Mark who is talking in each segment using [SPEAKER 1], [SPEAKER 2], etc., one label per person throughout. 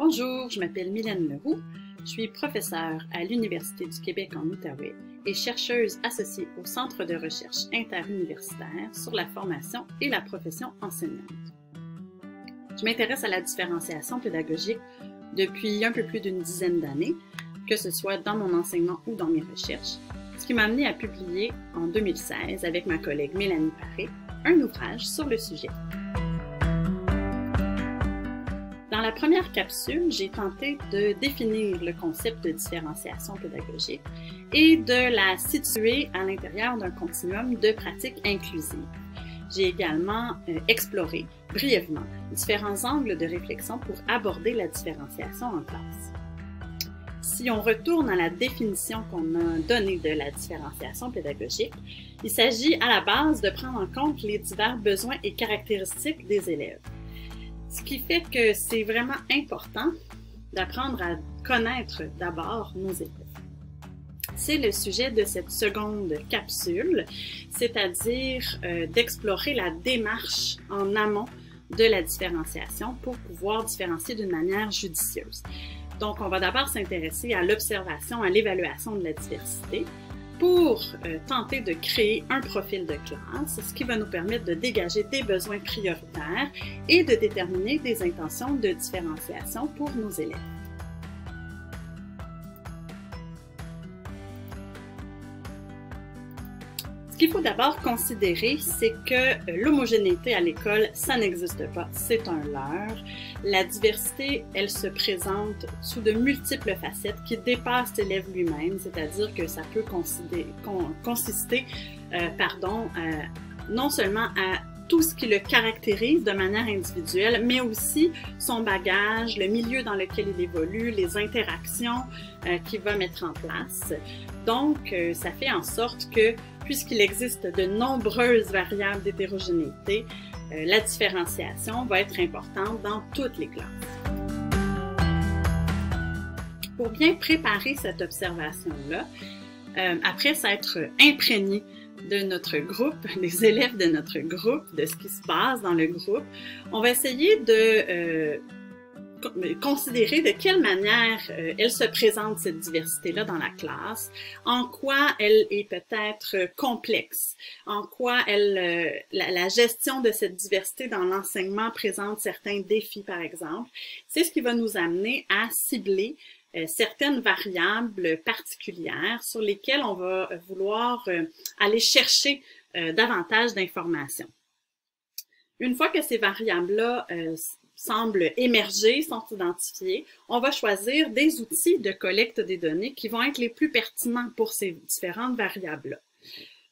[SPEAKER 1] Bonjour, je m'appelle Mylène Leroux, je suis professeure à l'Université du Québec en Outaouais et chercheuse associée au Centre de recherche interuniversitaire sur la formation et la profession enseignante. Je m'intéresse à la différenciation pédagogique depuis un peu plus d'une dizaine d'années, que ce soit dans mon enseignement ou dans mes recherches, ce qui m'a amené à publier en 2016 avec ma collègue Mélanie Paré un ouvrage sur le sujet. Dans la première capsule, j'ai tenté de définir le concept de différenciation pédagogique et de la situer à l'intérieur d'un continuum de pratiques inclusives. J'ai également exploré brièvement différents angles de réflexion pour aborder la différenciation en classe. Si on retourne à la définition qu'on a donnée de la différenciation pédagogique, il s'agit à la base de prendre en compte les divers besoins et caractéristiques des élèves. Ce qui fait que c'est vraiment important d'apprendre à connaître d'abord nos élèves. C'est le sujet de cette seconde capsule, c'est-à-dire d'explorer la démarche en amont de la différenciation pour pouvoir différencier d'une manière judicieuse. Donc, on va d'abord s'intéresser à l'observation, à l'évaluation de la diversité pour tenter de créer un profil de classe, ce qui va nous permettre de dégager des besoins prioritaires et de déterminer des intentions de différenciation pour nos élèves. Ce qu'il faut d'abord considérer, c'est que l'homogénéité à l'école, ça n'existe pas, c'est un leurre. La diversité, elle se présente sous de multiples facettes qui dépassent l'élève lui-même, c'est-à-dire que ça peut consister non seulement à tout ce qui le caractérise de manière individuelle, mais aussi son bagage, le milieu dans lequel il évolue, les interactions qu'il va mettre en place. Donc, ça fait en sorte que, puisqu'il existe de nombreuses variables d'hétérogénéité, la différenciation va être importante dans toutes les classes. Pour bien préparer cette observation-là, après s'être imprégné de notre groupe, les élèves de notre groupe, de ce qui se passe dans le groupe, on va essayer de considérer de quelle manière elle se présente, cette diversité-là, dans la classe, en quoi elle est peut-être complexe, en quoi la gestion de cette diversité dans l'enseignement présente certains défis, par exemple. C'est ce qui va nous amener à cibler certaines variables particulières sur lesquelles on va vouloir aller chercher davantage d'informations. Une fois que ces variables-là semblent émerger, sont identifiées, on va choisir des outils de collecte des données qui vont être les plus pertinents pour ces différentes variables-là.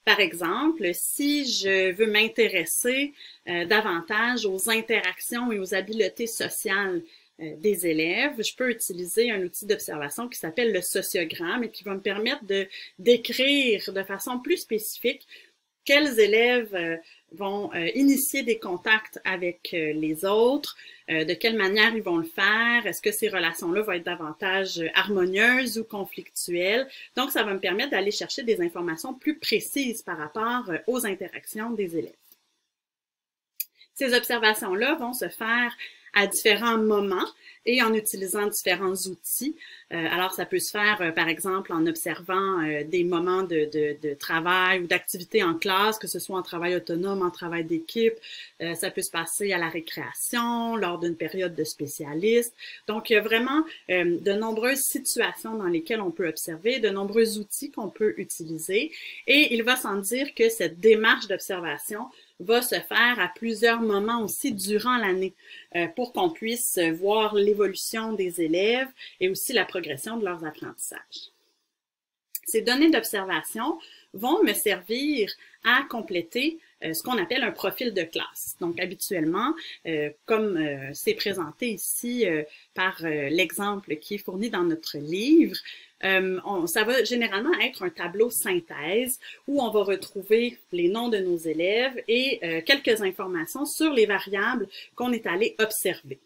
[SPEAKER 1] Par exemple, si je veux m'intéresser davantage aux interactions et aux habiletés sociales des élèves, je peux utiliser un outil d'observation qui s'appelle le sociogramme et qui va me permettre de décrire de façon plus spécifique quels élèves vont initier des contacts avec les autres, de quelle manière ils vont le faire, est-ce que ces relations-là vont être davantage harmonieuses ou conflictuelles. Donc, ça va me permettre d'aller chercher des informations plus précises par rapport aux interactions des élèves. Ces observations-là vont se faire à différents moments et en utilisant différents outils. Alors, ça peut se faire, par exemple, en observant des moments de travail ou d'activité en classe, que ce soit en travail autonome, en travail d'équipe. Ça peut se passer à la récréation, lors d'une période de spécialiste. Donc, il y a vraiment de nombreuses situations dans lesquelles on peut observer, de nombreux outils qu'on peut utiliser. Et il va sans dire que cette démarche d'observation va se faire à plusieurs moments aussi durant l'année pour qu'on puisse voir l'évolution des élèves et aussi la progression de leurs apprentissages. Ces données d'observation vont me servir à compléter ce qu'on appelle un profil de classe. Donc, habituellement, comme c'est présenté ici par l'exemple qui est fourni dans notre livre, ça va généralement être un tableau synthèse où on va retrouver les noms de nos élèves et quelques informations sur les variables qu'on est allé observer.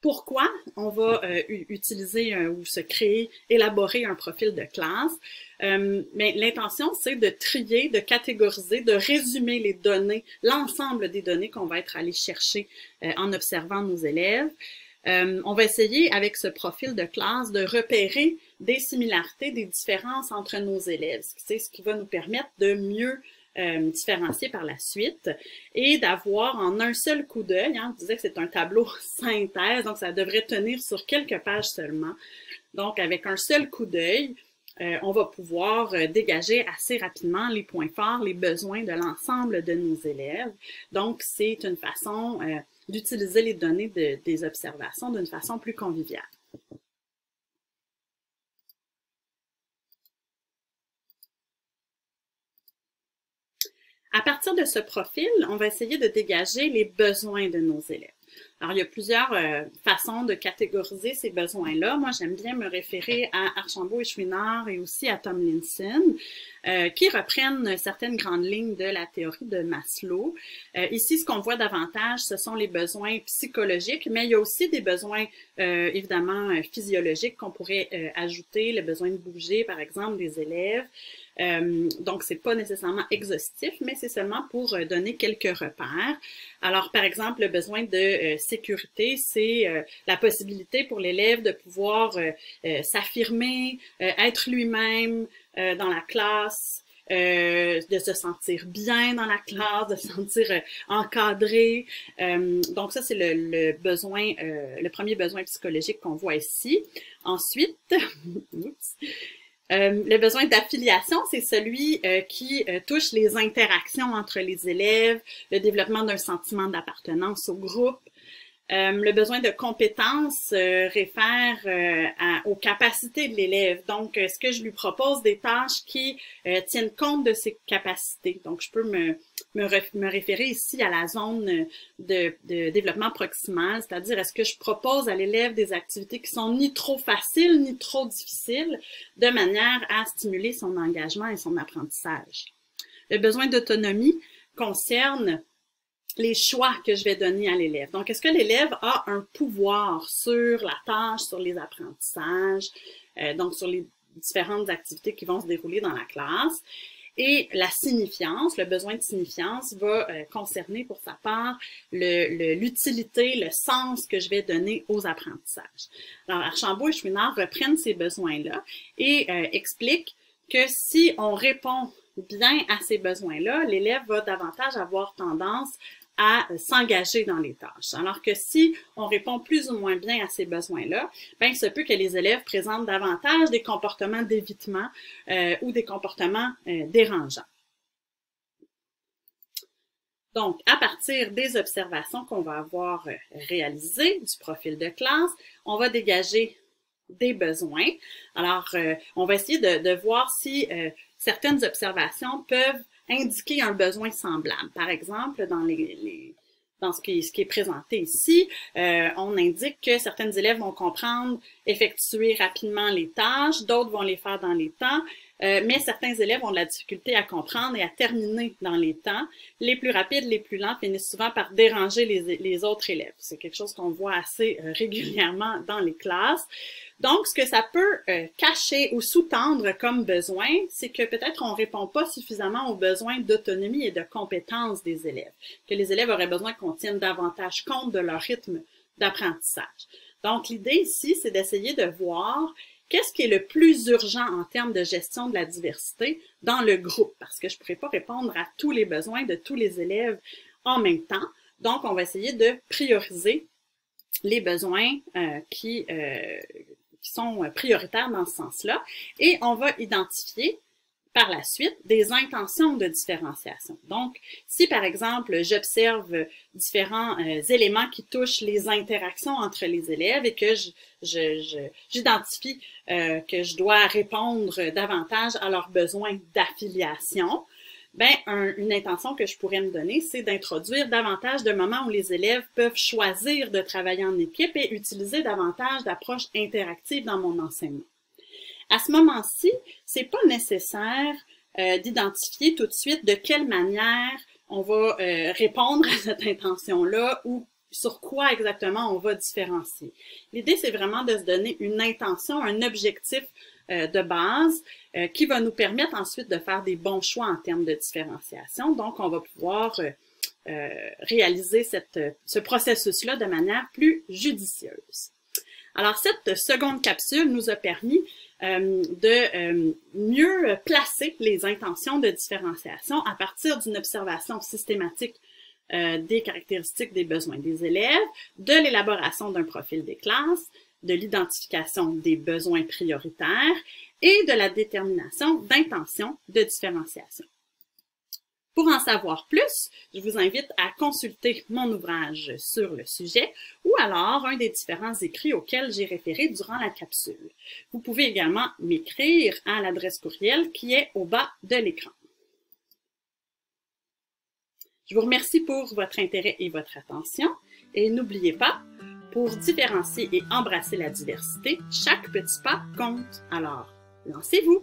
[SPEAKER 1] Pourquoi on va utiliser ou élaborer un profil de classe? Mais l'intention, c'est de trier, de catégoriser, de résumer les données, l'ensemble des données qu'on va être allé chercher en observant nos élèves. On va essayer, avec ce profil de classe, de repérer des similarités, des différences entre nos élèves. C'est ce qui va nous permettre de mieux différencier par la suite et d'avoir en un seul coup d'œil, on disait que c'est un tableau synthèse, donc ça devrait tenir sur quelques pages seulement. Donc, avec un seul coup d'œil, on va pouvoir dégager assez rapidement les points forts, les besoins de l'ensemble de nos élèves. Donc, c'est une façon d'utiliser les données des observations d'une façon plus conviviale. À partir de ce profil, on va essayer de dégager les besoins de nos élèves. Alors, il y a plusieurs façons de catégoriser ces besoins-là. Moi, j'aime bien me référer à Archambault et Chouinard et aussi à Tomlinson, qui reprennent certaines grandes lignes de la théorie de Maslow. Ici, ce qu'on voit davantage, ce sont les besoins psychologiques, mais il y a aussi des besoins, évidemment, physiologiques qu'on pourrait ajouter, le besoin de bouger, par exemple, des élèves. Donc, c'est pas nécessairement exhaustif, mais c'est seulement pour donner quelques repères. Alors, par exemple, le besoin de sécurité, c'est la possibilité pour l'élève de pouvoir s'affirmer, être lui-même dans la classe, de se sentir bien dans la classe, de se sentir encadré. Donc ça, c'est le besoin, le premier besoin psychologique qu'on voit ici. Ensuite, le besoin d'affiliation, c'est celui qui touche les interactions entre les élèves, le développement d'un sentiment d'appartenance au groupe. Le besoin de compétences réfère aux capacités de l'élève. Donc, est-ce que je lui propose des tâches qui tiennent compte de ses capacités? Donc, je peux me référer ici à la zone de développement proximal, c'est-à-dire est-ce que je propose à l'élève des activités qui sont ni trop faciles ni trop difficiles, de manière à stimuler son engagement et son apprentissage. Le besoin d'autonomie concerne les choix que je vais donner à l'élève. Donc, est-ce que l'élève a un pouvoir sur la tâche, sur les apprentissages, donc sur les différentes activités qui vont se dérouler dans la classe? Et la signifiance, le besoin de signifiance va concerner pour sa part l'utilité, le sens que je vais donner aux apprentissages. Alors, Archambault et Chouinard reprennent ces besoins-là et expliquent que si on répond bien à ces besoins-là, l'élève va davantage avoir tendance à s'engager dans les tâches. Alors que si on répond plus ou moins bien à ces besoins-là, ben, il se peut que les élèves présentent davantage des comportements d'évitement ou des comportements dérangeants. Donc, à partir des observations qu'on va avoir réalisées du profil de classe, on va dégager des besoins. Alors, on va essayer de voir si certaines observations peuvent indiquer un besoin semblable. Par exemple, dans ce qui est présenté ici, on indique que certains élèves vont comprendre, effectuer rapidement les tâches, d'autres vont les faire dans les temps, mais certains élèves ont de la difficulté à comprendre et à terminer dans les temps. Les plus rapides, les plus lents finissent souvent par déranger les autres élèves. C'est quelque chose qu'on voit assez régulièrement dans les classes. Donc, ce que ça peut cacher ou sous-tendre comme besoin, c'est que peut-être on répond pas suffisamment aux besoins d'autonomie et de compétence des élèves, que les élèves auraient besoin qu'on tienne davantage compte de leur rythme d'apprentissage. Donc, l'idée ici, c'est d'essayer de voir qu'est-ce qui est le plus urgent en termes de gestion de la diversité dans le groupe, parce que je ne pourrais pas répondre à tous les besoins de tous les élèves en même temps. Donc, on va essayer de prioriser les besoins qui sont prioritaires dans ce sens-là, et on va identifier par la suite des intentions de différenciation. Donc, si par exemple, j'observe différents éléments qui touchent les interactions entre les élèves et que j'identifie que je dois répondre davantage à leurs besoins d'affiliation, ben, une intention que je pourrais me donner, c'est d'introduire davantage de moments où les élèves peuvent choisir de travailler en équipe et utiliser davantage d'approches interactives dans mon enseignement. À ce moment-ci, c'est pas nécessaire d'identifier tout de suite de quelle manière on va répondre à cette intention-là ou sur quoi exactement on va différencier. L'idée, c'est vraiment de se donner une intention, un objectif de base qui va nous permettre ensuite de faire des bons choix en termes de différenciation. Donc, on va pouvoir réaliser ce processus-là de manière plus judicieuse. Alors, cette seconde capsule nous a permis de mieux placer les intentions de différenciation à partir d'une observation systématique des caractéristiques des besoins des élèves, de l'élaboration d'un profil des classes, de l'identification des besoins prioritaires et de la détermination d'intentions de différenciation. Pour en savoir plus, je vous invite à consulter mon ouvrage sur le sujet ou alors un des différents écrits auxquels j'ai référé durant la capsule. Vous pouvez également m'écrire à l'adresse courriel qui est au bas de l'écran. Je vous remercie pour votre intérêt et votre attention et n'oubliez pas, pour différencier et embrasser la diversité, chaque petit pas compte. Alors, lancez-vous!